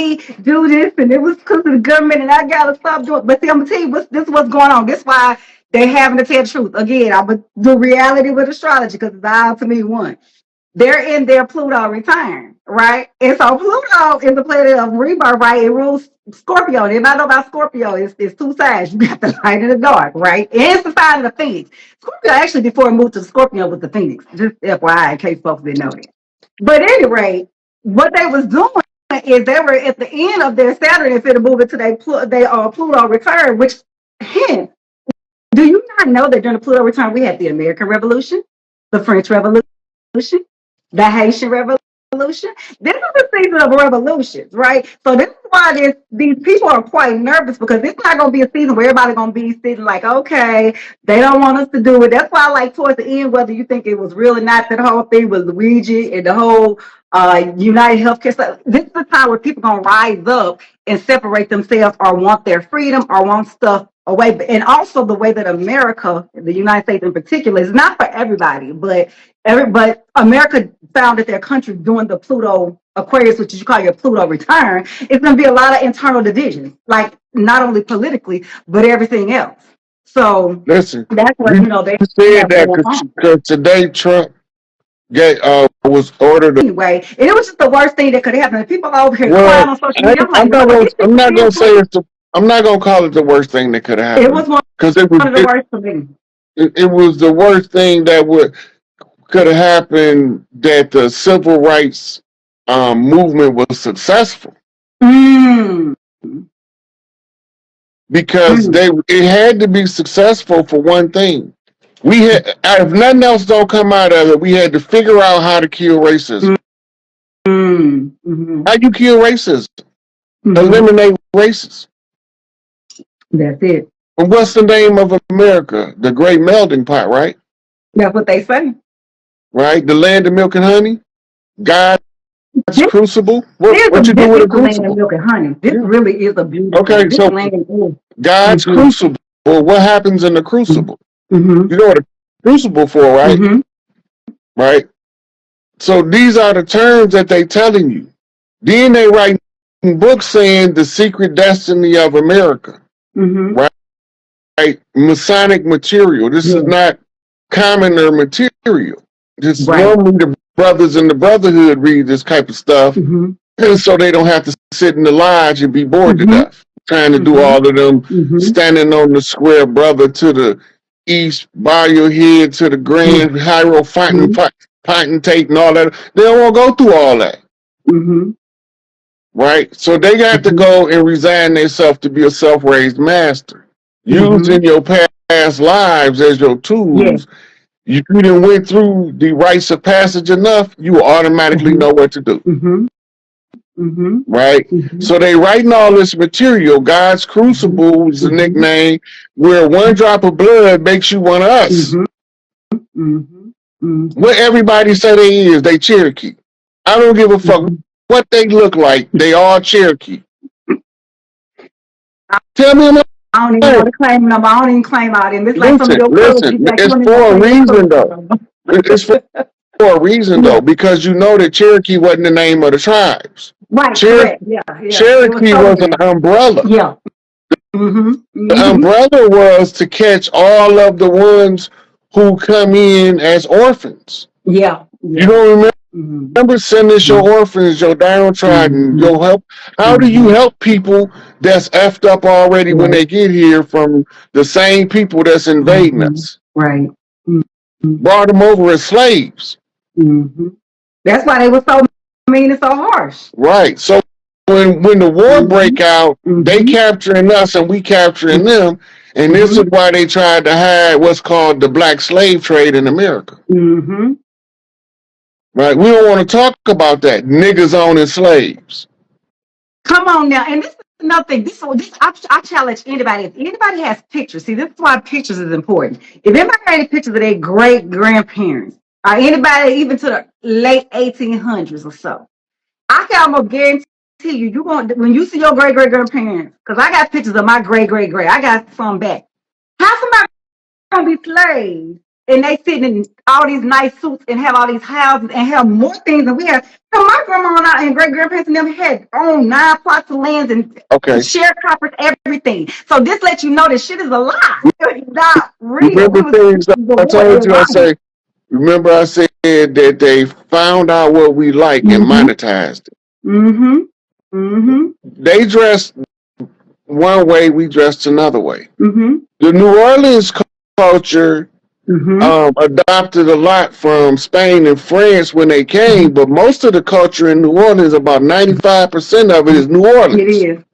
me do this, and it was because of the government, and I gotta stop doing. But see, I'm gonna tell you what's going on. This why they having to tell the truth. Again, I would do reality with astrology because it's all to me one. They're in their Pluto return, right? And so Pluto is the planet of rebirth, right? It rules Scorpio. Everybody know about Scorpio. It's two sides. You got the light and the dark, right? And it's the sign of the Phoenix. Scorpio actually before it moved to Scorpio was the Phoenix. Just FYI, in case folks didn't know that. But at any rate, what they was doing is they were at the end of their Saturn instead of moving to their Pluto return, which hence, do you not know that during the Pluto return we had the American Revolution, the French Revolution, the Haitian Revolution? This is the season of revolutions, right? So this is why these people are quite nervous because it's not going to be a season where everybody's going to be sitting like, okay, they don't want us to do it. That's why, like towards the end, whether you think it was real or not, that whole thing was Luigi and the whole United Healthcare stuff. This is the time where people are going to rise up and separate themselves or want their freedom or want stuff away. And also the way that America, the United States in particular, is not for everybody, but America founded their country during the Pluto Aquarius, which you call your Pluto return. It's going to be a lot of internal divisions, like not only politically, but everything else. So listen, that's what they said that because today Trump was ordered. Anyway, and it was just the worst thing that could happen. People over here crying on social media. I'm not gonna say I'm not gonna call it the worst thing that could have happened. It was one of the worst for me. It was the worst thing that could have happened, that the civil rights movement was successful. Because it had to be successful for one thing. We had, if nothing else don't come out of it, we had to figure out how to kill racism. How you kill racism? Eliminate racism. That's it. And what's the name of America? The Great Melting Pot, right? That's what they say. Right? The land of milk and honey? God's crucible? What you do with a crucible? Land of milk and honey. This really is a beautiful. Okay, so God's crucible. What happens in the crucible? You know what a crucible for, right? Right? So these are the terms that they telling you. Then they write books saying the secret destiny of America. Right? Masonic material. This is not commoner material. This normally the brothers in the brotherhood read this type of stuff, and so they don't have to sit in the lodge and be bored to death trying to do all of them standing on the square brother to the east, bow your head to the grand hierophant potentate and all that. They don't want to go through all that. Right? So they got to go and resign themselves to be a self-raised master. Using your past lives as your tools. If you didn't went through the rites of passage enough, you automatically know what to do. Right? So they writing all this material. God's crucible is the nickname, where one drop of blood makes you one of us. What everybody say they is, they Cherokee. I don't give a fuck what they look like. They all Cherokee. Tell me about I don't even want to claim them. I don't even claim out in this. Listen, it's for a reason though. It's for a reason though, because you know that Cherokee wasn't the name of the tribes. Right, correct. Yeah. Cherokee was an umbrella. Yeah. The umbrella was to catch all of the ones who come in as orphans. Yeah. You don't remember? Remember sending your orphans, your downtrodden, your help. How do you help people that's effed up already when they get here from the same people that's invading us? Right. Brought them over as slaves. That's why they were so mean and so harsh. Right. So when the war break out, they capturing us and we capturing them. And this is why they tried to hide what's called the black slave trade in America. Right, we don't want to talk about that. Niggas owning slaves. Come on now, and this is nothing. I challenge anybody. If anybody has pictures, see, this is why pictures is important. If anybody had any pictures of their great grandparents, or anybody even to the late 1800s or so, I can almost guarantee you going when you see your great grandparents, because I got pictures of my great. I got some back. How somebody gonna be slaves and they sitting in all these nice suits and have all these houses and have more things than we have. So my grandma and great grandparents and them had owned 9 plots of land and sharecroppers, everything. So this lets you know that shit is a lie. It's not real. Remember things I told you? Remember I said that they found out what we like and monetized it. They dressed one way, we dressed another way. The New Orleans culture adopted a lot from Spain and France when they came, but most of the culture in New Orleans, about 95% of it is New Orleans. It is.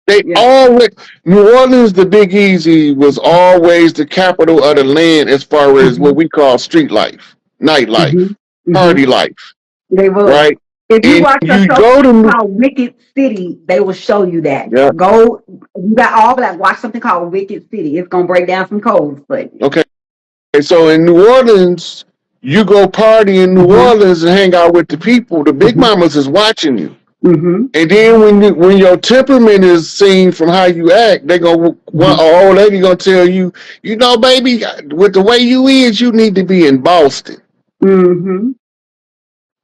They always, New Orleans, the Big Easy, was always the capital of the land as far as what we call street life, nightlife, party life. They will. Right? If you watch a show called Wicked City, they will show you that. Yep. Go, you got all that. Watch something called Wicked City. It's gonna break down some codes, but okay. So in New Orleans, you go party in New Orleans and hang out with the people. The big mamas is watching you. And then when your temperament is seen from how you act, they go, well, an old lady gonna tell you, you know, baby, with the way you is, you need to be in Boston.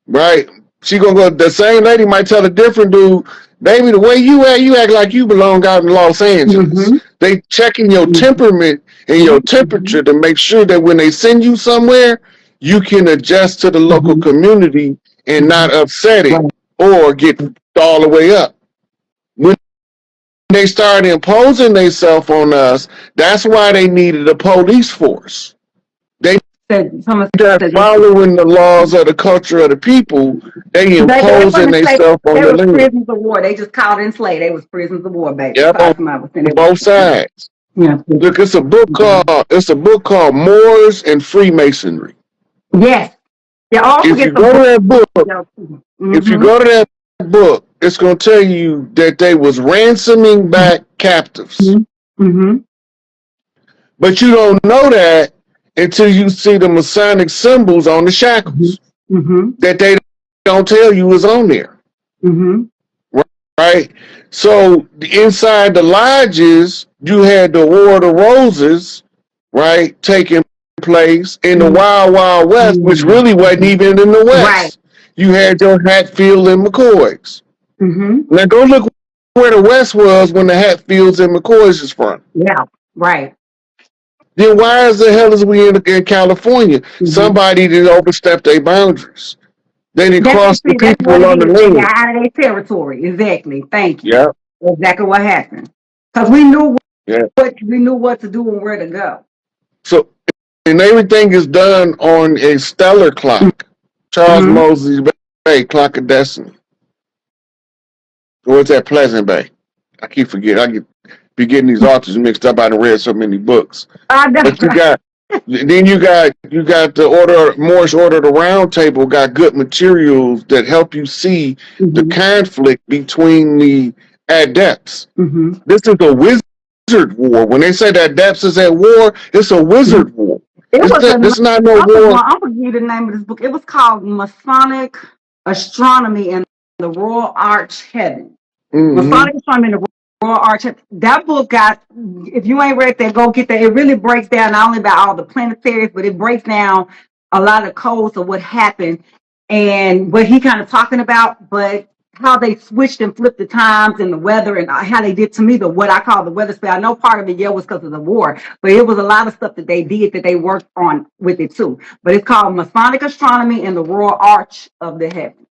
Right? She gonna go. The same lady might tell a different dude, baby, the way you act like you belong out in Los Angeles. They checking your temperament and your temperature to make sure that when they send you somewhere, you can adjust to the local community and not upset it or get all the way up. When they started imposing themselves on us, that's why they needed a police force. They following the laws of the culture of the people, they imposing themselves on the land. Prisoners of war. They just called in slave. They was prisoners of war, baby. Yep, on both sides. Yeah. Look, it's a book called Moors and Freemasonry. Yes. If you go to that book, if you go to that book, it's going to tell you that they was ransoming back captives. But you don't know that until you see the Masonic symbols on the shackles that they don't tell you is on there. Right? So inside the lodges, you had the War of the Roses, right, taking place in the Wild Wild West, which really wasn't even in the West. Right. You had your Hatfield and McCoys. Now go look where the West was when the Hatfields and McCoys is from. Yeah, right. Then why is the hell is we in California? Somebody didn't overstep their boundaries. They didn't cross the people on the land. Out of their territory. Exactly. Thank you. Yeah. Exactly what happened. Because we knew what to do and where to go. So, and everything is done on a stellar clock. Charles Mosley's Bay, Clock of Destiny. Or it's at Pleasant Bay. I keep forgetting. I be getting these authors mixed up. I've read so many books. But you got the Moorish Order of the Round Table got good materials that help you see the conflict between the adepts. This is a wizard war. When they say that adepts is at war, it's a wizard war. It's not no war. I'm gonna give you the name of this book. It was called Masonic Astronomy and the Royal Arch Heaven. Masonic Astronomy and the Royal Arch. That book got, if you ain't read that, go get that. It really breaks down not only about all the planetaries, but it breaks down a lot of codes of what happened and what he kind of talking about, but how they switched and flipped the times and the weather and how they did to me what I call the weather spell. I know part of it, was because of the war, but it was a lot of stuff that they did that they worked on with it too. But it's called Masonic Astronomy and the Royal Arch of the Heavens.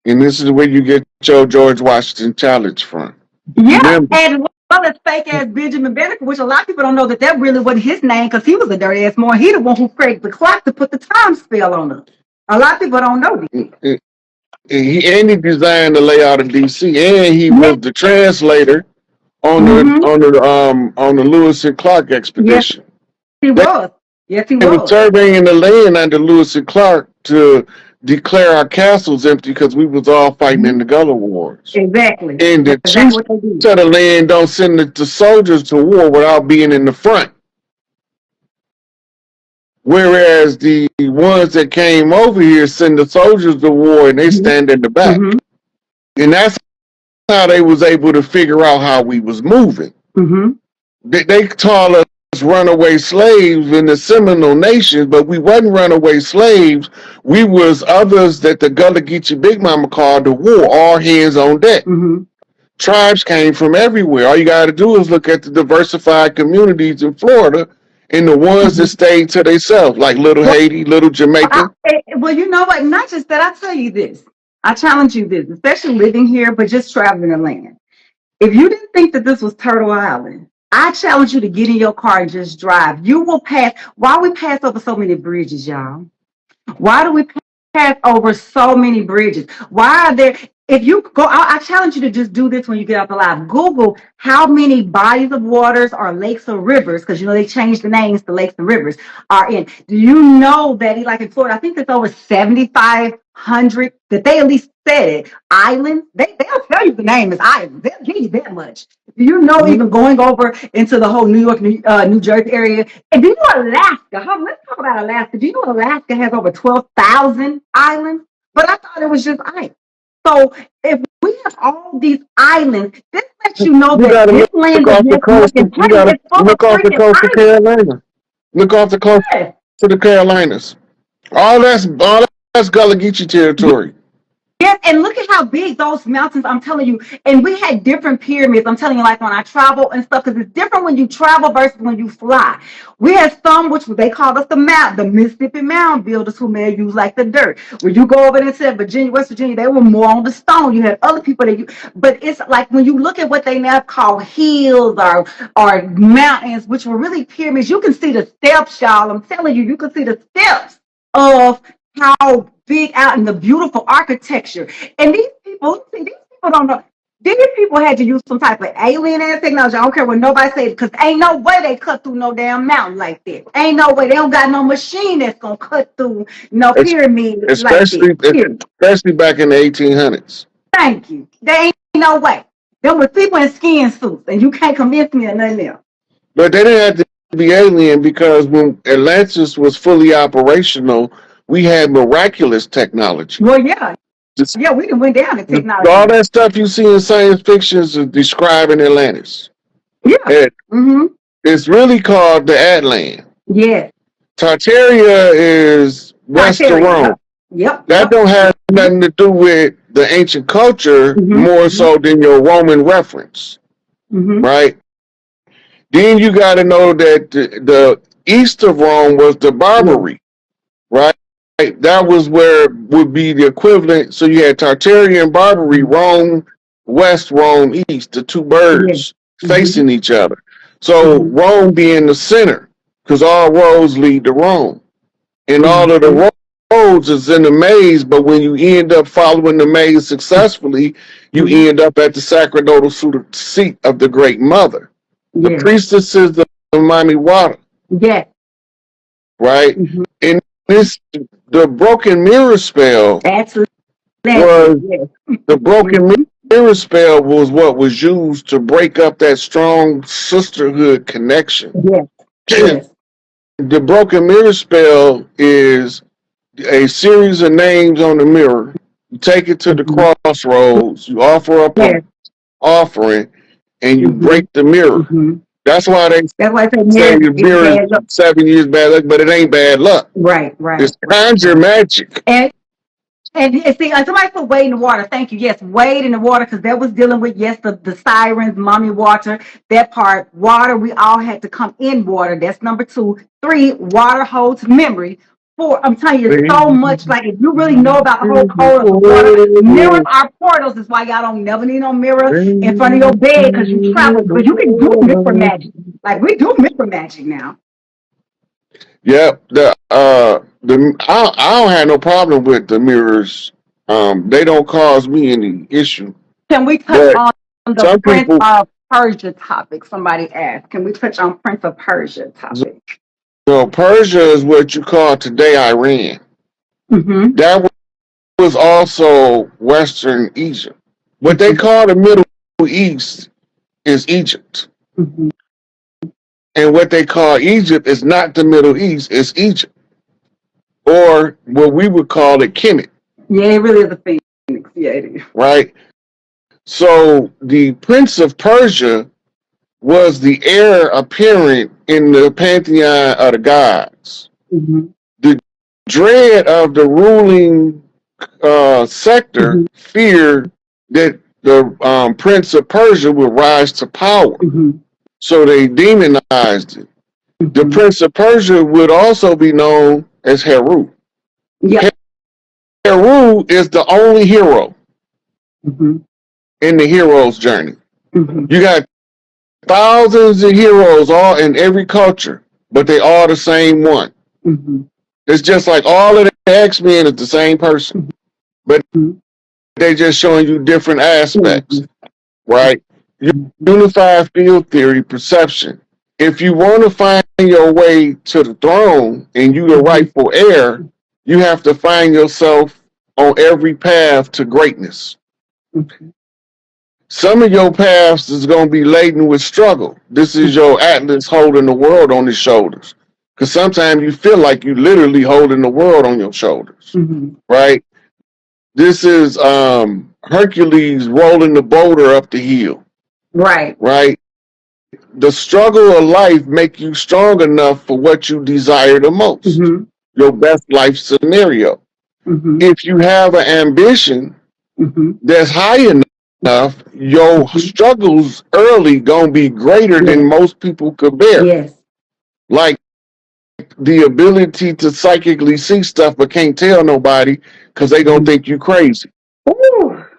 And this is where you get your George Washington challenge from. Yeah, and well as fake ass Benjamin Banneker, which a lot of people don't know that really wasn't his name because he was a dirty ass Moor. He the one who created the clock to put the time spell on us. A lot of people don't know this. He designed the layout of DC, and he was the translator on the Lewis and Clark expedition. Yes, he was. Yes, he was. They were surveying the land under Lewis and Clark to declare our castles empty because we was all fighting in the Gullah Wars. Exactly. And the chiefs of the land don't send the soldiers to war without being in the front. Whereas the ones that came over here send the soldiers to war and they stand in the back. And that's how they was able to figure out how we was moving. They taught us runaway slaves in the Seminole Nation, but we wasn't runaway slaves. We was others that the Gullah Geechee Big Mama called the war, all hands on deck. Tribes came from everywhere. All you got to do is look at the diversified communities in Florida and the ones that stayed to themselves, like Little Haiti, Little Jamaica. Well, you know what? Not just that. I tell you this. I challenge you this, especially living here, but just traveling the land. If you didn't think that this was Turtle Island, I challenge you to get in your car and just drive. You will pass. Why we pass over so many bridges, y'all? Why do we pass over so many bridges? Why are there? If you go, I challenge you to just do this when you get off the live. Google how many bodies of waters or lakes or rivers, because you know they changed the names to lakes and rivers, are in. Do you know that, like in Florida, I think there's over 7,500 that they at least said it, islands. They'll tell you the name is islands. They'll give you that much. Do you know, even going over into the whole New York, New Jersey area, and do you know Alaska? Let's talk about Alaska. Do you know Alaska has over 12,000 islands? But I thought it was just ice. So if we have all these islands, this lets you know that this land is You gotta look off the coast of Carolina. Look off the coast to the Carolinas. All that's Gullah Geechee territory. Yes, and look at how big those mountains, I'm telling you. And we had different pyramids, I'm telling you, like when I travel and stuff, because it's different when you travel versus when you fly. We had some, which they called us the Mississippi mound builders, who may use like the dirt. When you go over there to Virginia, West Virginia, they were more on the stone. You had other people but it's like when you look at what they now call hills or mountains, which were really pyramids, you can see the steps, y'all. I'm telling you, you can see the steps of how big out in the beautiful architecture. And these people don't know. These people had to use some type of alien ass technology. I don't care what nobody says, because ain't no way they cut through no damn mountain like that. Ain't no way. They don't got no machine that's gonna cut through no pyramid especially like that. Especially back in the 1800s. Thank you. There ain't no way. There were people in skin suits, and you can't convince me of nothing else. But they didn't have to be alien, because when Atlantis was fully operational, we had miraculous technology. Well, yeah. Yeah, we done went down in technology. All that stuff you see in science fiction is describing Atlantis. Yeah. It's really called the Atlant. Yeah. Tartaria is west of Rome. That don't have nothing to do with the ancient culture, more so than your Roman reference. Right? Then you got to know that the east of Rome was the Barbary. Right? That was where would be the equivalent. So you had Tartarian, Barbary, Rome west, Rome east, the two birds facing each other. So Rome being the center, because all roads lead to Rome. And all of the roads is in the maze, but when you end up following the maze successfully, you end up at the sacerdotal seat of the Great Mother. The priestesses of Miami Water. Right? And the broken mirror spell the broken mirror spell was what was used to break up that strong sisterhood connection. The broken mirror spell is a series of names on the mirror. You take it to the crossroads, you offer up an offering, and you break the mirror. That's why they say your mirror is 7 years bad luck, but it ain't bad luck. Right. It's conjure magic. And see, somebody put wade in the water. Thank you. Yes, wade in the water, because that was dealing with, the sirens, mommy water, that part. Water, we all had to come in water. That's number 2. 3, water holds memory. 4, I'm telling you, so much. Like, if you really know about the whole code of water, mirrors are portals. Is why y'all don't never need no mirror in front of your bed, because you travel. But you can do mirror magic. Like, we do mirror magic now. Yep. I don't have no problem with the mirrors. They don't cause me any issue. Can we touch on the Prince of Persia topic? Somebody asked. Can we touch on Prince of Persia topic? So Persia is what you call today Iran. That was also Western Egypt. What they call the Middle East is Egypt. And what they call Egypt is not the Middle East, it's Egypt. Or what we would call it, Kemet. Yeah, it really is a phoenix. Yeah, it is. Right? So the Prince of Persia was the heir apparent in the pantheon of the gods. The dread of the ruling sector feared that the Prince of Persia would rise to power. So they demonized it. The Prince of Persia would also be known as Heru. Heru is the only hero in the hero's journey. You got thousands of heroes all in every culture, but they all the same one. It's just like all of the X-Men is the same person, but they're just showing you different aspects, right? Unified field theory perception. If you want to find your way to the throne and you the rightful heir, you have to find yourself on every path to greatness. Some of your paths is going to be laden with struggle. This is your Atlas holding the world on his shoulders. Because sometimes you feel like you literally holding the world on your shoulders, right? This is Hercules rolling the boulder up the hill. Right? The struggle of life make you strong enough for what you desire the most. Your best life scenario. If you have an ambition that's high enough, your struggles early gonna be greater than most people could bear. Like the ability to psychically see stuff but can't tell nobody because they gonna think you crazy. Or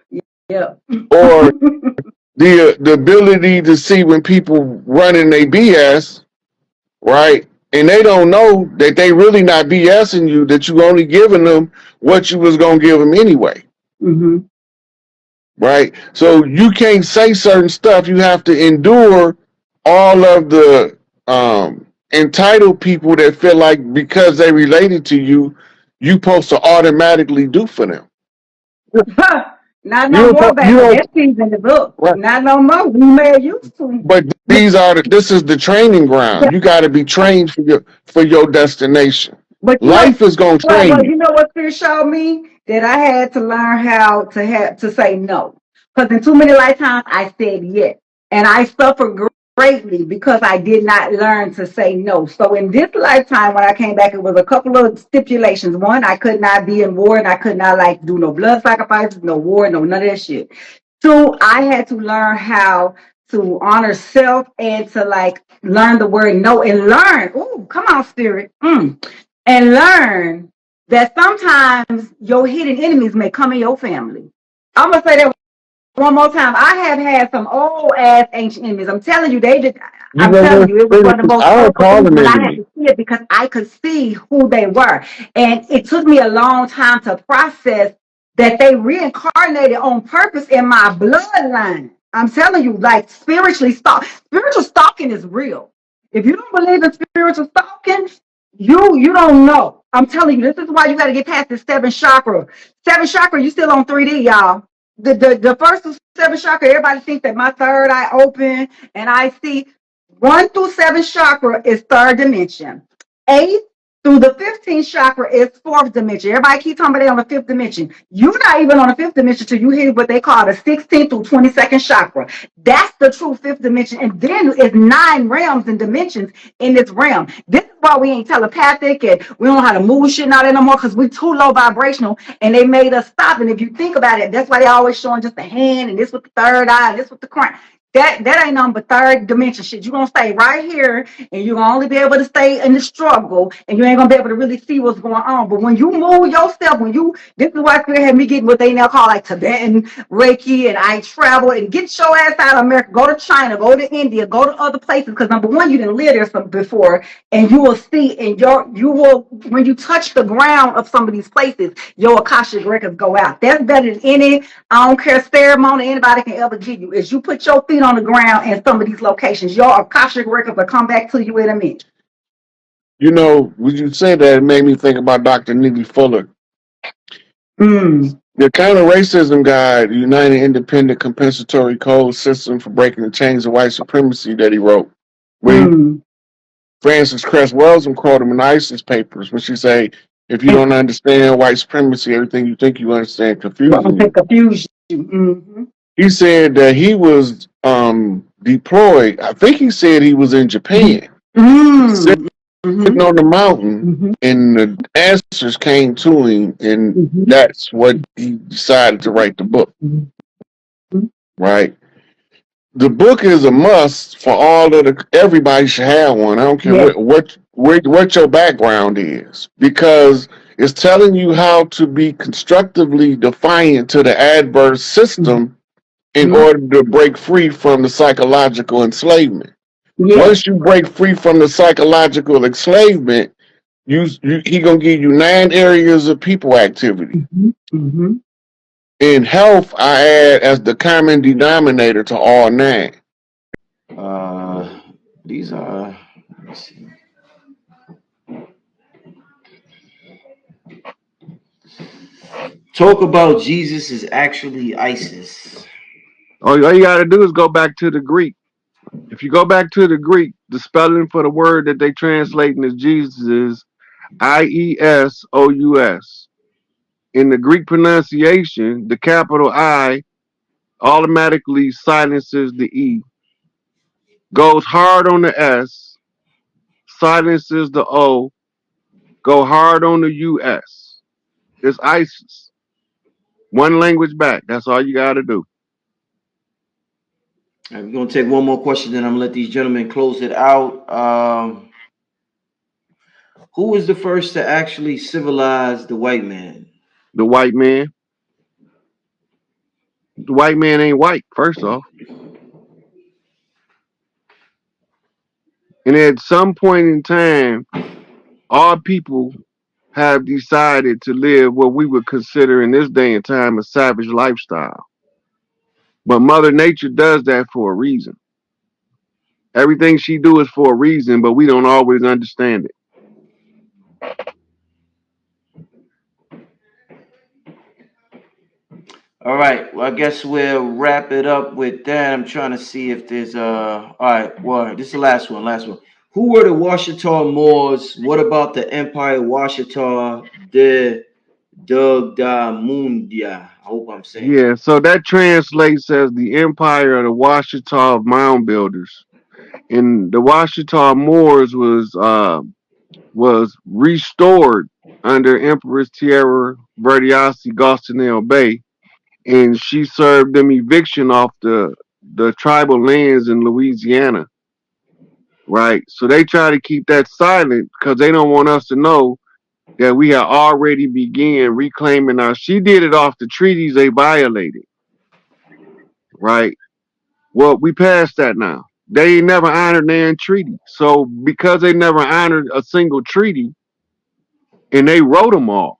the ability to see when people running their BS, right? And they don't know that they really not BSing you, that you only giving them what you was gonna give them anyway. Right? So you can't say certain stuff. You have to endure all of the entitled people that feel like because they related to you, you supposed to automatically do for them. Not no more back in that season the book. Not no more. We may used to. But this is the training ground. You got to be trained for your destination. But life is gonna train you. You know what fear showed me? That I had to learn how to say no. Because in too many lifetimes I said yes. And I suffered greatly because I did not learn to say no. So in this lifetime, when I came back, it was a couple of stipulations. One, I could not be in war and I could not like do no blood sacrifices, no war, no none of that shit. Two, I had to learn how to honor self and to like learn the word no and learn. Ooh, come on, spirit. And learn that sometimes your hidden enemies may come in your family. I'm gonna say that one more time. I have had some old ass ancient enemies. I'm telling you, they just. I'm telling you, it was one of the most powerful things, but I had to see it because I could see who they were, and it took me a long time to process that they reincarnated on purpose in my bloodline. I'm telling you, like spiritual stalking is real. If you don't believe in spiritual stalking, you don't know. I'm telling you, this is why you got to get past the seven chakra. Seven chakra, you still on 3D, y'all. The first seven chakra, everybody thinks that my third eye open and I see 1 through 7 chakra is third dimension. 8 through the 15th chakra is fourth dimension. Everybody keep talking about they on the fifth dimension. You're not even on the fifth dimension till you hit what they call the 16th through 22nd chakra. That's the true fifth dimension. And then it's 9 realms and dimensions in this realm. This is why we ain't telepathic and we don't know how to move shit out anymore because we're too low vibrational and they made us stop. And if you think about it, that's why they always showing just the hand and this with the third eye and this with the crown. That ain't nothing but third dimension shit. You're going to stay right here and you're going to only be able to stay in the struggle and you ain't going to be able to really see what's going on. But when you move yourself, this is why Spirit had me getting what they now call like Tibetan Reiki, and I travel and get your ass out of America, go to China, go to India, go to other places. Because number one, you didn't live there before and you will see and when you touch the ground of some of these places, your Akashic records go out. That's better than any, I don't care, ceremony anybody can ever give you. Is you put your feet on the ground in some of these locations, your Akashic records will come back to you in a minute. You know, when you said that, it made me think about Dr. NEGPIFOR. The Counter-Racism Guide, the United Independent Compensatory Code System for Breaking the Chains of White Supremacy that he wrote. When Frances Cress Welsing quoted him in ISIS papers when she say, if you don't understand white supremacy, everything you think you understand confuses you. He said that he was deployed. I think he said he was in Japan, sitting on the mountain, and the answers came to him, and that's what he decided to write the book. Right. The book is a must for all of the. Everybody should have one. I don't care what your background is, because it's telling you how to be constructively defiant to the adverse system in order to break free from the psychological enslavement. Once you break free from the psychological enslavement, he gonna give you 9 areas of people activity. In health, I add as the common denominator to all 9. These are. Let me see. Talk about Jesus is actually ISIS. All you got to do is go back to the Greek. If you go back to the Greek, the spelling for the word that they translating as Jesus is Iesous. In the Greek pronunciation, the capital I automatically silences the E, goes hard on the S, silences the O, go hard on the US. It's ISIS. One language back. That's all you got to do. All right, we're gonna take one more question, then I'm gonna let these gentlemen close it out. Who was the first to actually civilize the white man? The white man. The white man ain't white, first off. And at some point in time, all people have decided to live what we would consider in this day and time a savage lifestyle. But Mother Nature does that for a reason. Everything she do is for a reason, but we don't always understand it. All right. Well, I guess we'll wrap it up with that. I'm trying to see if there's all right. Well, this is the last one. Last one. Who were the Washita Moors? What about the Empire Washita de Mundia? I hope I'm saying. Yeah, so that translates as the Empire of the Washita Mound Builders. And the Washita Moors was restored under Empress Tierra Verdiasi Gostinel Bay, and she served them eviction off the tribal lands in Louisiana. Right. So they try to keep that silent because they don't want us to know that we had already began reclaiming our. She did it off the treaties they violated. Right. Well, we passed that now. They never honored their treaty. So because they never honored a single treaty and they wrote them all,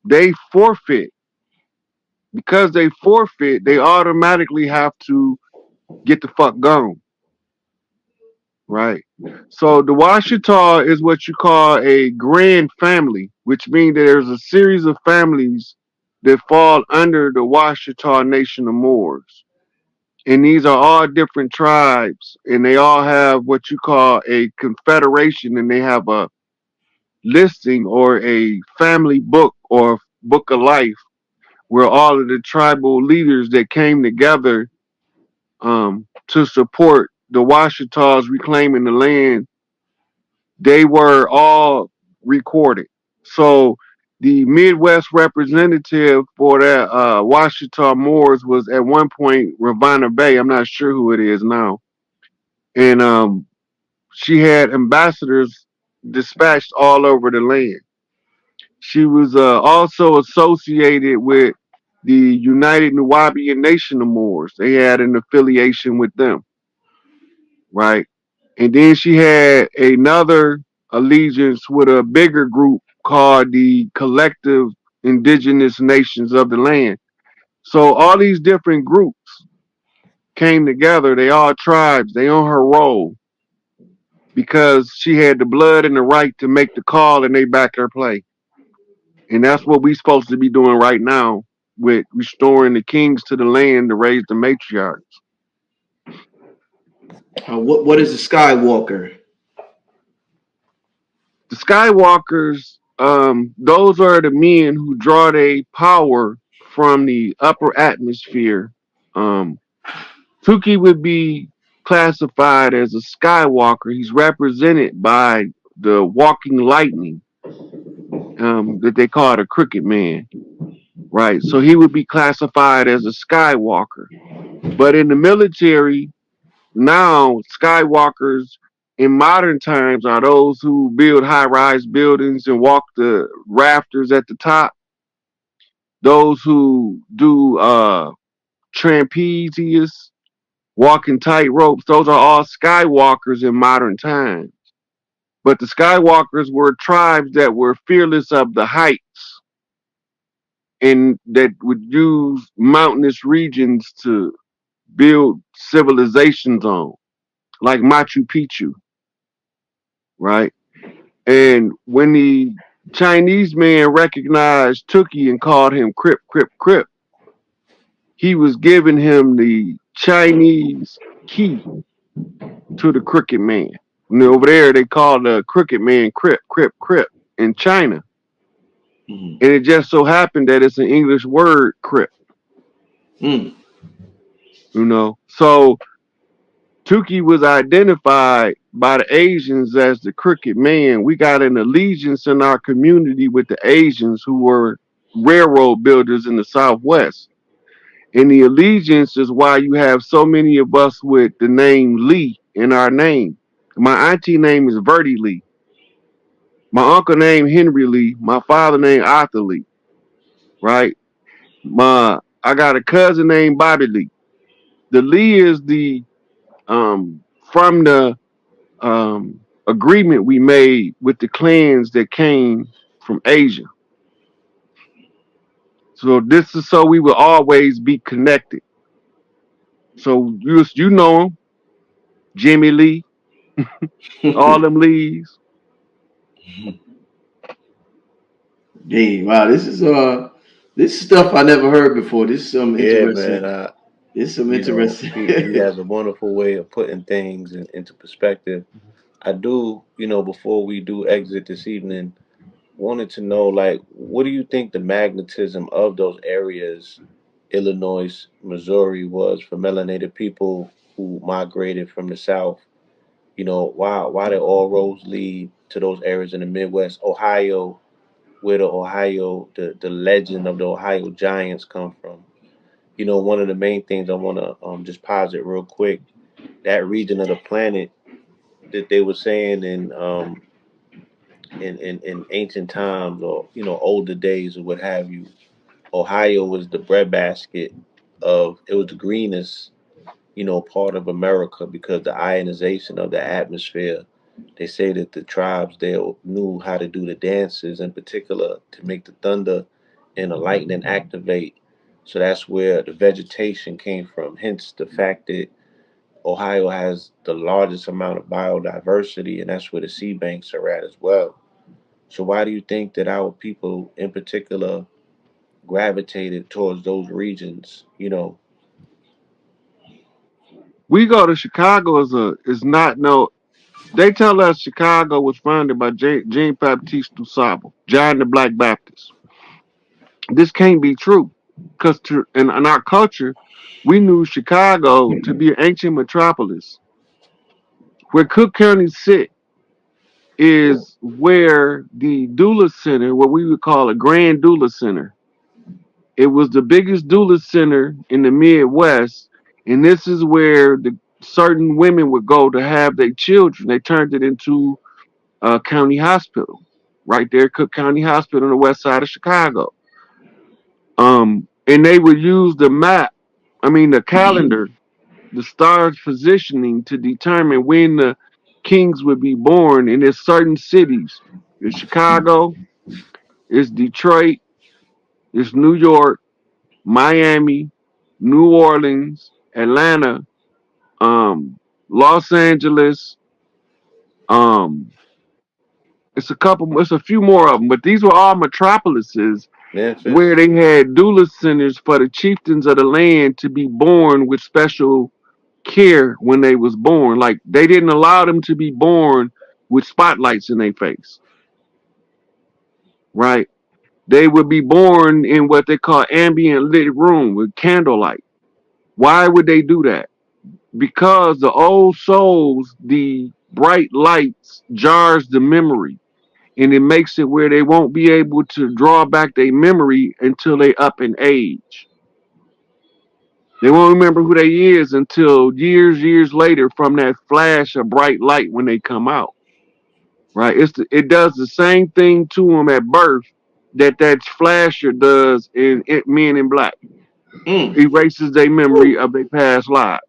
they forfeit. Because they forfeit, they automatically have to get the fuck gone. Right. So the Washita is what you call a grand family, which means that there's a series of families that fall under the Washita Nation of Moors. And these are all different tribes, and they all have what you call a confederation, and they have a listing or a family book or book of life where all of the tribal leaders that came together to support the Washitas reclaiming the land, they were all recorded. So the Midwest representative for that Washita Moors was at one point Ravana Bay. I'm not sure who it is now. And she had ambassadors dispatched all over the land. She was also associated with the United Nubian Nation of Moors. They had an affiliation with them, right? And then she had another allegiance with a bigger group called the Collective Indigenous Nations of the Land. So all these different groups came together. They all tribes. They on her roll because she had the blood and the right to make the call, and they backed her play. And that's what we're supposed to be doing right now with restoring the kings to the land to raise the matriarchs. What is a Skywalker? The Skywalkers, those are the men who draw their power from the upper atmosphere. Um, Tuki would be classified as a Skywalker. He's represented by the walking lightning, that they call a crooked man, right? So he would be classified as a Skywalker. But in the military, now Skywalkers in modern times are those who build high-rise buildings and walk the rafters at the top. Those who do trapezes, walking tight ropes, those are all Skywalkers in modern times. But the Skywalkers were tribes that were fearless of the heights and that would use mountainous regions to build civilizations on, like Machu Picchu, right? And when the Chinese man recognized Tookie and called him Crip, Crip, Crip, he was giving him the Chinese key to the crooked man. And over there, they call the crooked man Crip, Crip, Crip in China. Mm-hmm. And it just so happened that it's an English word, Crip. Mm. So Tookie was identified by the Asians as the crooked man. We got an allegiance in our community with the Asians who were railroad builders in the Southwest. And the allegiance is why you have so many of us with the name Lee in our name. My auntie name is Verdi Lee. My uncle named Henry Lee. My father named Arthur Lee. Right? I got a cousin named Bobby Lee. The Lee is the from the agreement we made with the clans that came from Asia. So this is so we will always be connected. So you know him, Jimmy Lee, all them Lees. Hey, wow, this is stuff I never heard before. This is some Yeah, man. interesting. This is some interesting. He has a wonderful way of putting things into perspective. I do, before we do exit this evening, wanted to know, like, what do you think the magnetism of those areas, Illinois, Missouri, was for melanated people who migrated from the South? Why did all roads lead to those areas in the Midwest? Ohio, where the legend of the Ohio Giants come from. One of the main things I want to just posit real quick, that region of the planet that they were saying in ancient times, or older days or what have you, Ohio was the breadbasket of, it was the greenest part of America because the ionization of the atmosphere. They say that the tribes there knew how to do the dances, in particular to make the thunder and the lightning activate. So that's where the vegetation came from. Hence the fact that Ohio has the largest amount of biodiversity, and that's where the sea banks are at as well. So why do you think that our people, in particular, gravitated towards those regions? We go to Chicago is not no. They tell us Chicago was founded by Jean Baptiste du Sable, John the Black Baptist. This can't be true because in our culture, we knew Chicago to be an ancient metropolis. Where Cook County sit is where the doula center, what we would call a grand doula center. It was the biggest doula center in the Midwest, and this is where the certain women would go to have their children. They turned it into a county hospital, right there, Cook County Hospital on the west side of Chicago. And they would use the calendar, the stars positioning to determine when the kings would be born. And there's certain cities. It's Chicago, it's Detroit, it's New York, Miami, New Orleans, Atlanta, Los Angeles. Um, it's a few more of them, but these were all metropolises where Memphis. they had doula centers for the chieftains of the land to be born with special care when they was born. Like they didn't allow them to be born with spotlights in their face, right? They would be born in what they call ambient lit room with candlelight. Why would they do that? because the old souls, the bright lights jars the memory, and it makes it where they won't be able to draw back their memory until they up in age. They won't remember who they is until years later from that flash of bright light when they come out. Right? It does the same thing to them at birth that flasher does in Men in Black. Mm. Erases their memory of their past lives.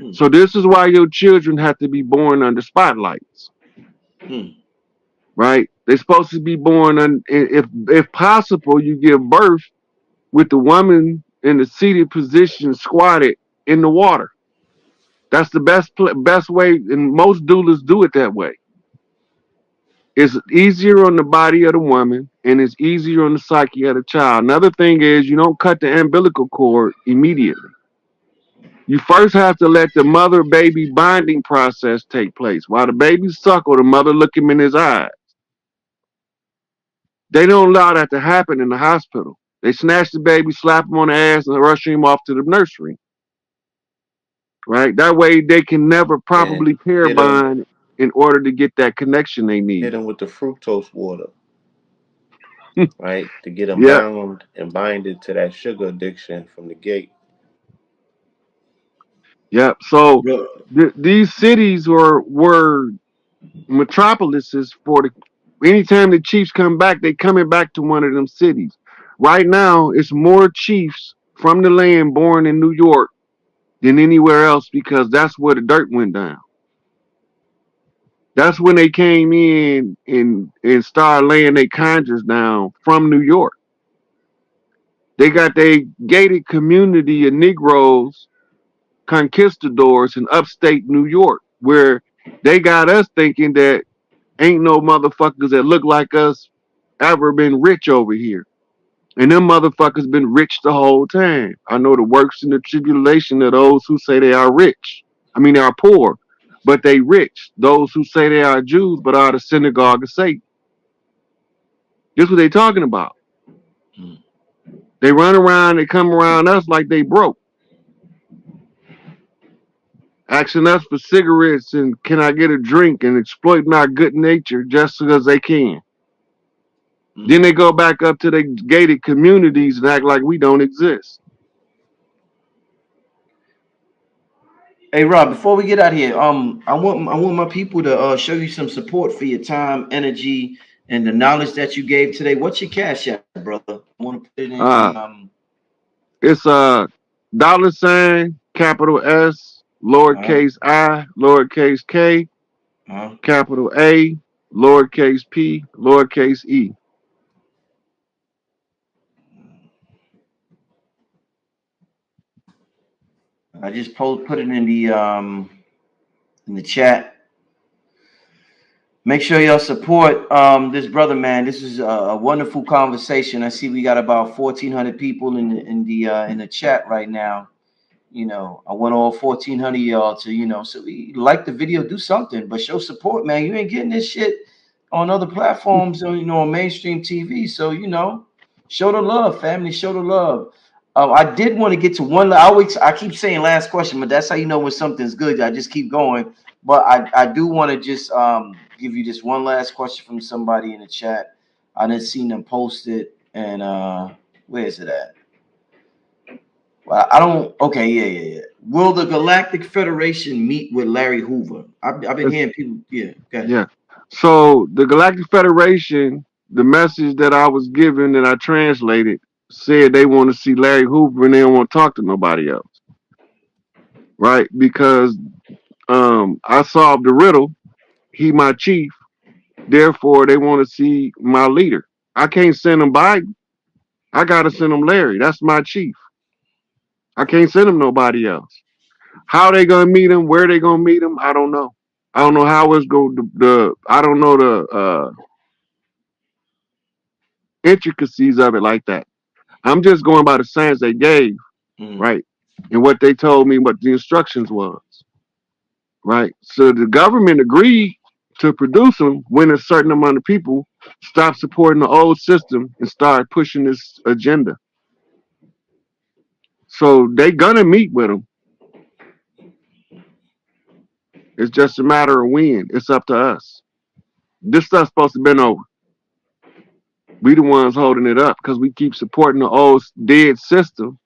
Mm. So this is why your children have to be born under spotlights. Mm. Right? They're supposed to be born if possible, you give birth with the woman in the seated position, squatted in the water. That's the best way, and most doulas do it that way. It's easier on the body of the woman, and it's easier on the psyche of the child. Another thing is you don't cut the umbilical cord immediately. You first have to let the mother-baby bonding process take place. While the baby suckle, the mother look him in his eyes. They don't allow that to happen in the hospital. They snatch the baby, slap him on the ass, and rush him off to the nursery. Right? That way they can never properly And pair bond in order to get that connection they hit need. them with the fructose water, right? To get them Yep, bound and binded to that sugar addiction from the gate. yep. So Bro. these cities were metropolises for the. Anytime the chiefs come back, they coming back to one of them cities. Right now, it's more chiefs from the land born in New York than anywhere else because that's where the dirt went down. That's when they came in and started laying their conjures down from New York. They got their gated community of Negroes, conquistadors in upstate New York, where they got us thinking that ain't no motherfuckers that look like us ever been rich over here. And them motherfuckers been rich the whole time. I know the works and the tribulation of those who say they are rich. I mean, they are poor, but they rich. Those who say they are Jews, but are the synagogue of Satan. This is what they talking about. Mm. They run around, they come around us like they broke, asking us for cigarettes and can I get a drink and exploiting our good nature just because they can. Mm. Then they go back up to their gated communities and act like we don't exist. Hey Rob, before we get out here, I want my people to show you some support for your time, energy, and the knowledge that you gave today. What's your cash app, brother? I want to put it in the Uh, it's a $ capital S, uh, lowercase I, lowercase K, uh, capital A, lowercase P, lowercase E. I just put it in the chat. Make sure y'all support this brother, man. This is a wonderful conversation. I see we got about 1,400 people in the chat right now. You know, I want all 1,400 of y'all to, so we like the video, do something, but show support, man. You ain't getting this shit on other platforms, or, on mainstream TV. So, show the love, family. Show the love. I did want to get to one. I keep saying last question, but that's how you know when something's good. I just keep going. But I do want to just give you this one last question from somebody in the chat. I didn't see them post it, and where is it at? Well, I don't. Okay, yeah. Will the Galactic Federation meet with Larry Hoover? I've been It's, hearing people. Yeah, okay. yeah. So the Galactic Federation, the message that I was given that I translated said they want to see Larry Hoover and they don't want to talk to nobody else. Right? Because I solved the riddle. He my chief. Therefore, they want to see my leader. I can't send them Biden. I gotta send them Larry. That's my chief. I can't send them nobody else. How they gonna meet him? Where they gonna meet him? I don't know. I don't know how it's going. I don't know the intricacies of it like that. I'm just going by the signs they gave, Mm, right, and what they told me, what the instructions was, right. So the government agreed to produce them when a certain amount of people stopped supporting the old system and started pushing this agenda. So they gonna meet with them. It's just a matter of when. It's up to us. This stuff's supposed to have been over. We the ones holding it up because we keep supporting the old dead system,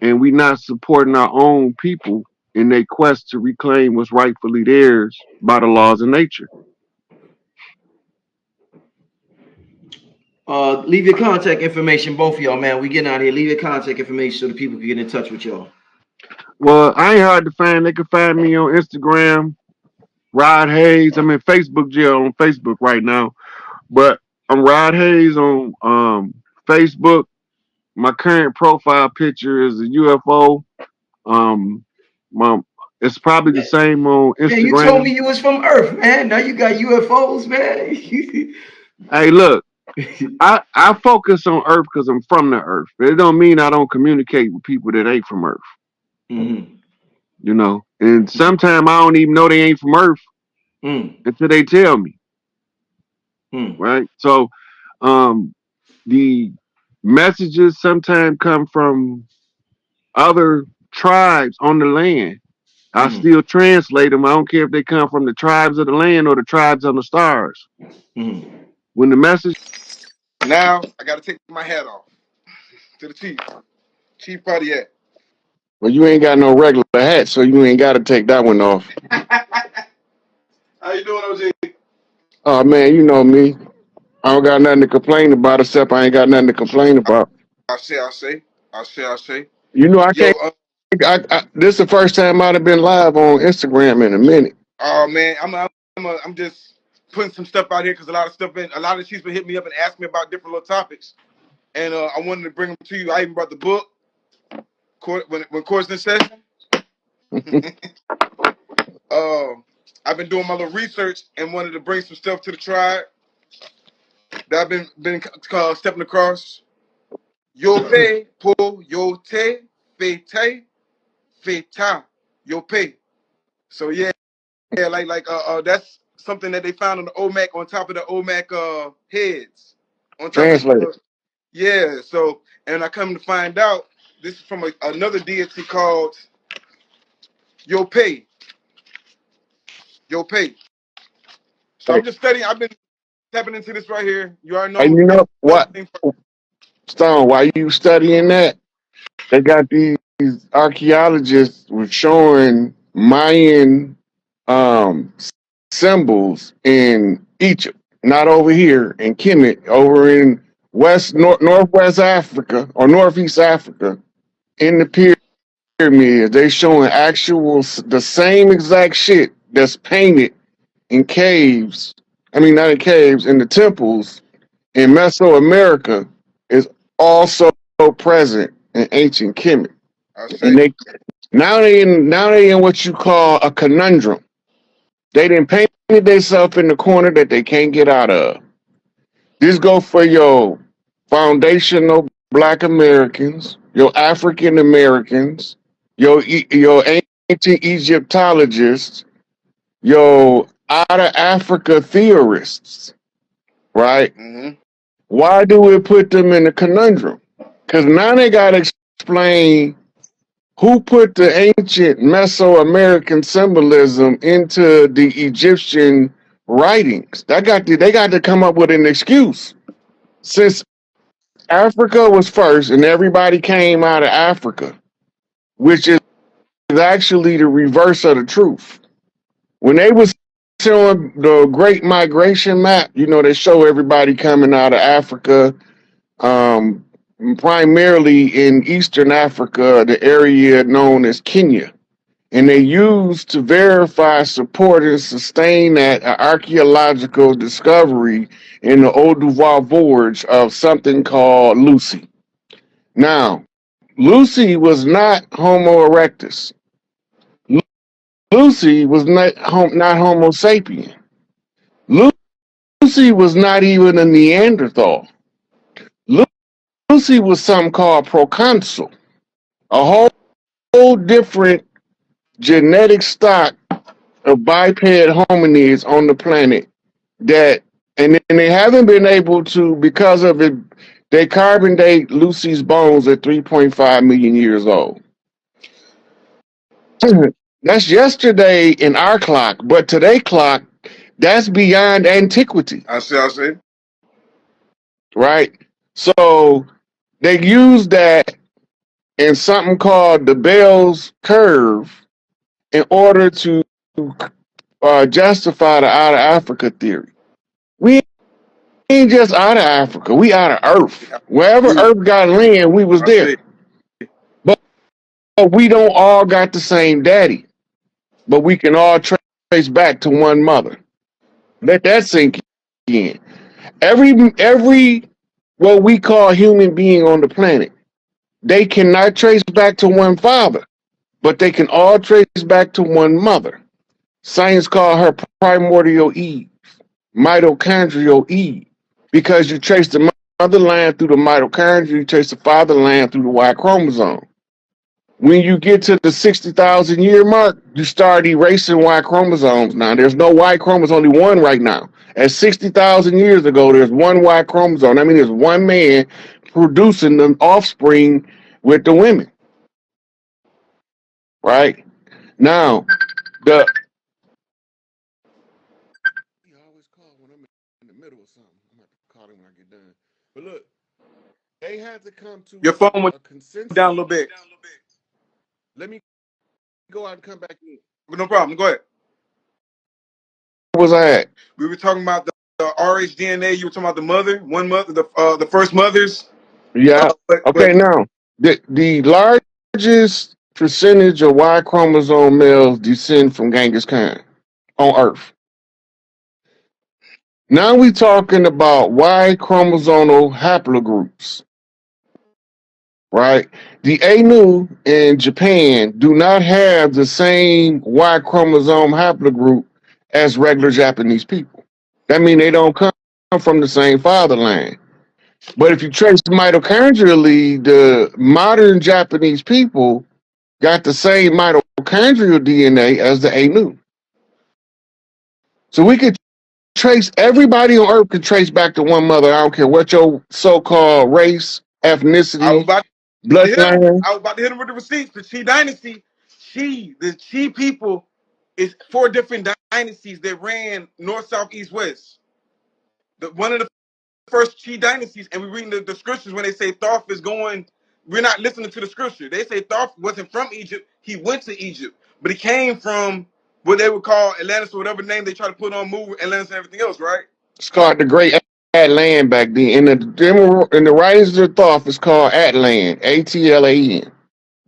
and we not supporting our own people in their quest to reclaim what's rightfully theirs by the laws of nature. Leave your contact information, both of y'all, man. We getting out of here. Leave your contact information so the people can get in touch with y'all. Well, I ain't hard to find. They can find me on Instagram, Rod Hayes. I'm in Facebook jail on Facebook right now, but I'm Rod Hayes on Facebook. My current profile picture is a UFO. Um, my, it's probably the same on Man, you told Instagram. me you was from Earth, man. Now you got UFOs, man. Hey, look, I focus on Earth because I'm from the Earth. But it don't mean I don't communicate with people that ain't from Earth. Mm-hmm. You know, and sometimes I don't even know they ain't from Earth Mm. until they tell me. Mm. Right. So, um, the messages sometimes come from other tribes on the land. I Mm-hmm. still translate them. I don't care if they come from the tribes of the land or the tribes of the stars. Mm-hmm. When the message Now I gotta take my hat off to the chief. Chief party at. Well, you ain't got no regular hat, so you ain't got to take that one off. How you doing, OJ? Oh man, you know me. I don't got nothing to complain about, except I ain't got nothing to complain about. I say. You know, I Yo, can't. This is the first time I'd have been live on Instagram in a minute. oh man, I'm just putting some stuff out here because a lot of chiefs been hitting me up and asking me about different little topics, and I wanted to bring them to you. I even brought the book, when court's in session. uh, I've been doing my little research and wanted to bring some stuff to the tribe that I've been stepping across. Yo pay po yo te fe feta yo pay. So yeah, that's something that they found on the OMAC, on top of the OMAC heads, on top of Translate it. yeah. So, and I come to find out this is from another deity called Yo Pay. Yo Pay. So Hey, I'm just studying. I've been tapping into this right here. You already and know. you You know know what, everything. Stone? While you studying that, they got these archaeologists were showing Mayan um, symbols in Egypt, not over here in Kemet, over in northwest Africa or northeast Africa, in the pyramids. They showing actual the same exact shit that's painted in caves. I mean, not in caves, in the temples in Mesoamerica is also present in ancient Kemet. I And say. now they in what you call a conundrum. They didn't paint themselves in the corner that they can't get out of. This go for your foundational Black Americans, your African Americans, your ancient Egyptologists, your out of Africa theorists, right? Mm-hmm. Why do we put them in a conundrum? Because now they got to explain who put the ancient Mesoamerican symbolism into the Egyptian writings. They got to come up with an excuse. Since Africa was first and everybody came out of Africa, which is actually the reverse of the truth. When they was showing the Great Migration map, you know, they show everybody coming out of Africa, um, primarily in Eastern Africa, the area known as Kenya. And they used to verify, support, and sustain that archaeological discovery in the Oduwa Gorge of something called Lucy. Now, Lucy was not Homo erectus. Lucy was not Homo sapien. Lucy was not even a Neanderthal. Lucy was something called proconsul, a whole different genetic stock of biped hominids on the planet that, and then they haven't been able to, because of it, they carbon date Lucy's bones at 3.5 million years old. That's yesterday in our clock, but today clock, that's beyond antiquity, I see. right? So they use that in something called the Bell's curve in order to justify the out of Africa theory. We ain't just out of Africa, we out of Earth. Wherever Yeah, Earth got land, we was I see. there. But we don't all got the same daddy, but we can all trace back to one mother. Let that sink in. Every what we call human being on the planet, they cannot trace back to one father, but they can all trace back to one mother. Science call her primordial Eve, mitochondrial Eve, because you trace the motherland through the mitochondria, you trace the fatherland through the Y chromosome. When you get to the 60,000 year mark, you start erasing Y chromosomes now. There's no Y chromosome, only one right now. At 60,000 years ago, there's one Y chromosome. I mean, there's one man producing the offspring with the women, right? Now, the. He always call when I'm in the middle of something. I'm going to call him when I get done. But look, they had to come Your to phone went a consensus. down a little bit. Let me go out and come back in. But no problem. Go ahead. Where was I at? We were talking about the rhDNA. You were talking about the mother, one mother, the first mothers. Yeah. But Okay, now, the largest percentage of Y chromosome males descend from Genghis Khan on Earth. Now we talking about Y chromosomal haplogroups, right? The Ainu in Japan do not have the same Y chromosome haplogroup as regular Japanese people. That means they don't come from the same fatherland. But if you trace mitochondrially, the modern Japanese people got the same mitochondrial DNA as the Ainu. So we could trace everybody on Earth could trace back to one mother. I don't care what your so-called race, I was ethnicity, about to hit him. bloodline. I was about to hit him with the receipts. The Chi dynasty, the Chi people is four different dynasties that ran north, south, east, west. One of the first Chi dynasties, and we reading the scriptures when they say Thoth is going. We're not listening to the scripture. They say Thoth wasn't from Egypt. He went to Egypt, but he came from what they would call Atlantis or whatever name they try to put on move Atlantis and everything else, right? It's called the Great Atlan back then. In the writings of Thoth, it's called Atlan, Atlan.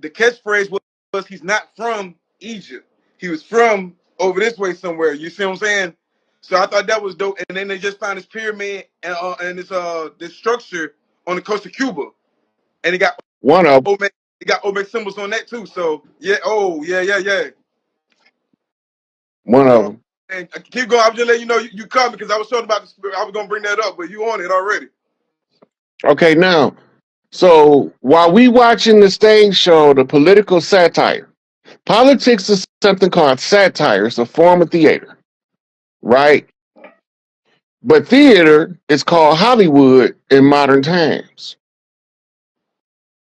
The catchphrase was he's not from Egypt. He was from over this way somewhere. You see what I'm saying? So I thought that was dope. And then they just found this pyramid and this structure on the coast of Cuba, and it got One of them. Olmec symbols on that too. So yeah, oh yeah. One of So them. and keep going. I'm just letting you know you come because I was talking about I was gonna bring that up, but you on it already. Okay, now, so while we watching the stage show, the political satire, politics is something called satire. It's a form of theater, right? But theater is called Hollywood in modern times.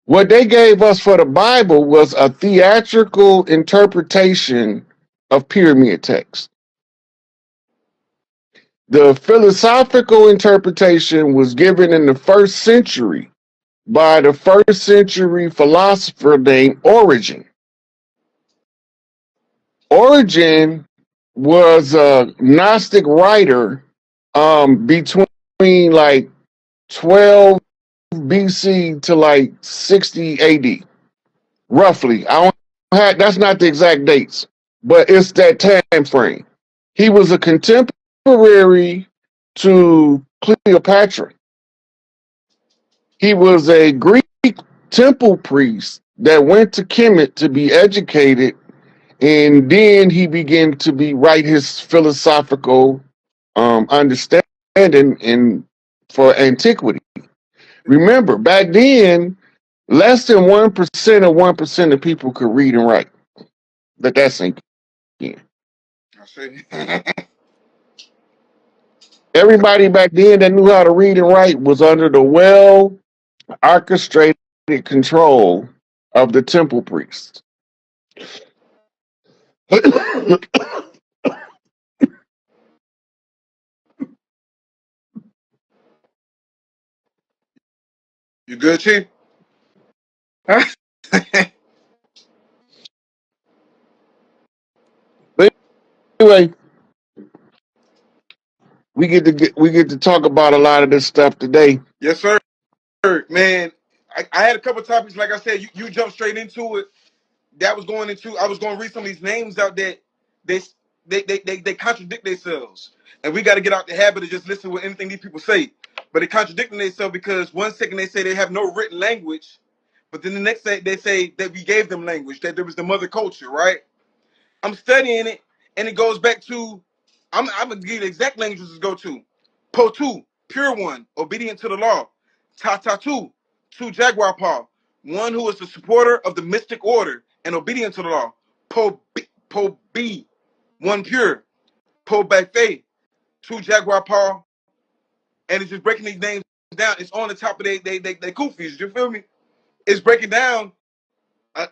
What they gave us for the Bible was a theatrical interpretation of pyramid text. The philosophical interpretation was given in the first century by the first century philosopher named Origen. Origen was a Gnostic writer between like 12 BC to like 60 AD, roughly. I don't have, that's not the exact dates, but it's that time frame. He was a contemporary to Cleopatra. He was a Greek temple priest that went to Kemet to be educated, and then he began to be write his philosophical understanding in for antiquity. Remember, back then, less than 1% of people could read and write. Let that sink in. I see. Everybody back then that knew how to read and write was under the well orchestrated control of the temple priests. You good, Chief? But anyway, we get to talk about a lot of this stuff today. Yes, sir. Man, I had a couple topics. Like I said, you jumped straight into it. That was going into. I was going to read some of these names out that they they contradict themselves, and we got to get out the habit of just listening to anything these people say. But they contradicting themselves because one second they say they have no written language, but then the next day they say that we gave them language, that there was the mother culture, right? I'm studying it, and it goes back to. I'm gonna give you the exact languages to go to. Po two, pure one, obedient to the law. Ta ta two jaguar paw, one who is the supporter of the mystic order and obedient to the law. Po B, one pure. Po Buffet, two jaguar paw, and it's just breaking these names down. It's on the top of they kufis. You feel me? It's breaking down.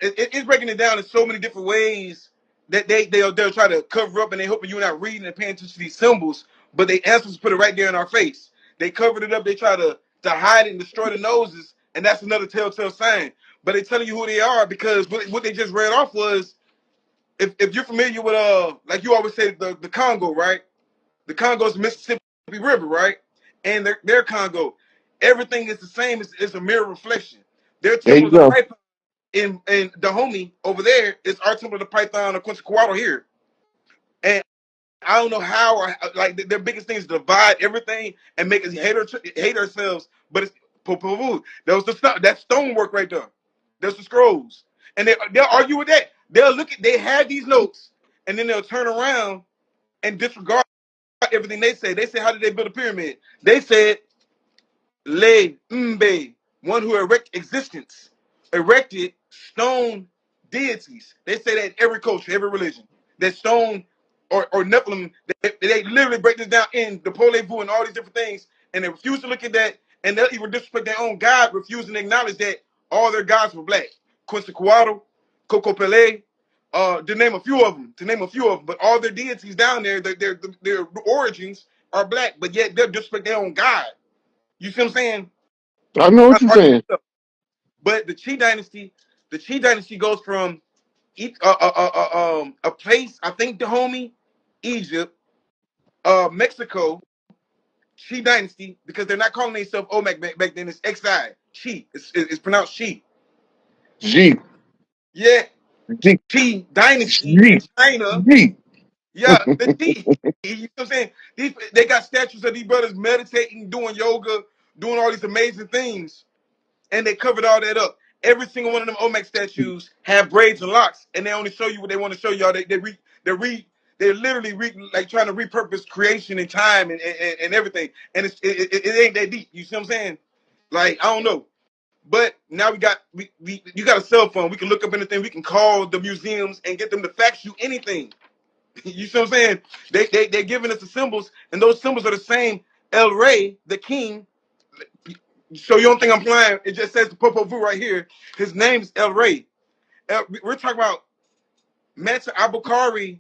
It's breaking it down in so many different ways that they'll try to cover up, and they hoping you're not reading and paying attention to these symbols, but they answers put it right there in our face. They covered it up. They try to hide it and destroy the noses, and that's another telltale sign. But they telling you who they are because what they just read off was if you're familiar with like you always say the Congo, right? The Congo's the Mississippi River, right? And their Congo, everything is the same. It's a mirror reflection. Their There you temple is a go. python in Dahomey over there is our Temple of the Python or Quetzalcoatl here. And I don't know how or like their biggest thing is divide everything and make us hate ourselves. But it's that was the stuff that stonework right there. There's the scrolls, and they'll argue with that. They'll look at they have these notes, and then they'll turn around and disregard everything they say. They say, how did they build a pyramid? They said Le Mbe, one who erect existence, erected stone deities. They say that in every culture, every religion, that stone or Nephilim, they literally break this down in the Pole Vuh and all these different things, and they refuse to look at that, and they'll even disrespect their own God, refusing to acknowledge that all their gods were black. Quetzalcoatl, Cocopele, to name a few of them, but all their deities down there, their origins are black, but yet they'll disrespect their own God. You see what I'm saying? I know what you're saying. But the Chi dynasty goes from a place, I think Dahomey, Egypt, Mexico, Chi dynasty, because they're not calling themselves Olmec back then. It's Xi. Chi. It's pronounced Chi. G. Yeah, G. Chi dynasty in G. China. G. Yeah, the Chi. You know what I'm saying? They got statues of these brothers meditating, doing yoga, doing all these amazing things, and they covered all that up. Every single one of them Olmec statues have braids and locks, and they only show you what they want to show y'all. They're literally like trying to repurpose creation and time and everything, and it ain't that deep. You see what I'm saying? Like I don't know, but now you got a cell phone. We can look up anything. We can call the museums and get them to fax you anything. You see what I'm saying? They're giving us the symbols, and those symbols are the same. El Rey, the king. So you don't think I'm playing? It just says the Popo Vu right here. His name is El Rey. We're talking about Meta Abukari